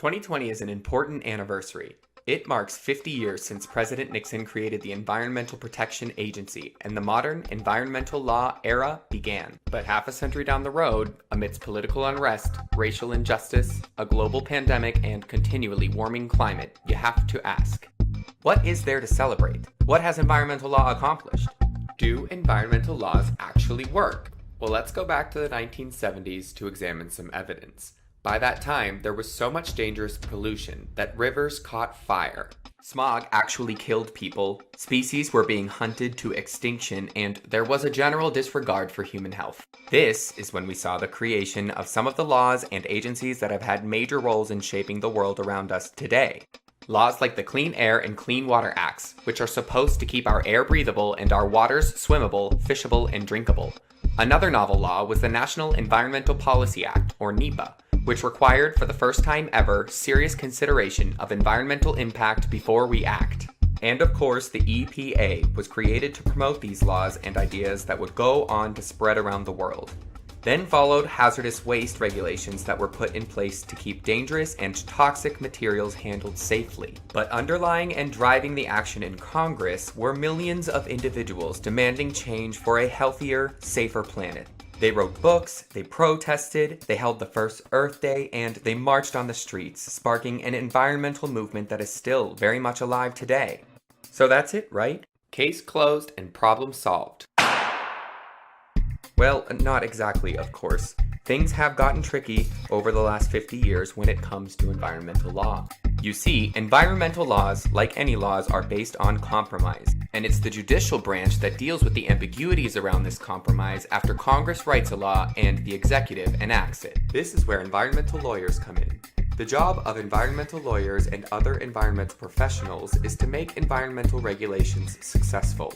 2020 is an important anniversary. It marks 50 years since President Nixon created the Environmental Protection Agency and the modern environmental law era began. But half a century down the road, amidst political unrest, racial injustice, a global pandemic, and continually warming climate, you have to ask, what is there to celebrate? What has environmental law accomplished? Do environmental laws actually work? Well, let's go back to the 1970s to examine some evidence. By that time, there was so much dangerous pollution that rivers caught fire. Smog actually killed people, species were being hunted to extinction, and there was a general disregard for human health. This is when we saw the creation of some of the laws and agencies that have had major roles in shaping the world around us today. Laws like the Clean Air and Clean Water Acts, which are supposed to keep our air breathable and our waters swimmable, fishable, and drinkable. Another novel law was the National Environmental Policy Act, or NEPA, which required for the first time ever serious consideration of environmental impact before we act. And of course, the EPA was created to promote these laws and ideas that would go on to spread around the world. Then followed hazardous waste regulations that were put in place to keep dangerous and toxic materials handled safely. But underlying and driving the action in Congress were millions of individuals demanding change for a healthier, safer planet. They wrote books, they protested, they held the first Earth Day, and they marched on the streets, sparking an environmental movement that is still very much alive today. So that's it, right? Case closed and problem solved. Well, not exactly, of course. Things have gotten tricky over the last 50 years when it comes to environmental law. You see, environmental laws, like any laws, are based on compromise. And it's the judicial branch that deals with the ambiguities around this compromise after Congress writes a law and the executive enacts it. This is where environmental lawyers come in. The job of environmental lawyers and other environmental professionals is to make environmental regulations successful.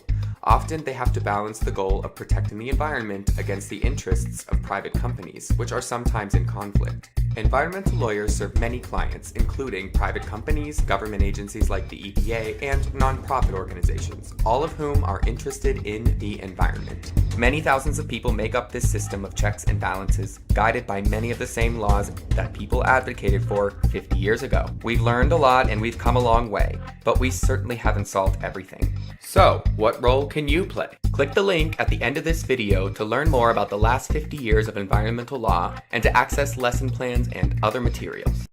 Often they have to balance the goal of protecting the environment against the interests of private companies, which are sometimes in conflict. Environmental lawyers serve many clients, including private companies, government agencies like the EPA, and nonprofit organizations, all of whom are interested in the environment. Many thousands of people make up this system of checks and balances, guided by many of the same laws that people advocated for 50 years ago. We've learned a lot and we've come a long way, but we certainly haven't solved everything. So, what role can you play? Click the link at the end of this video to learn more about the last 50 years of environmental law and to access lesson plans and other materials.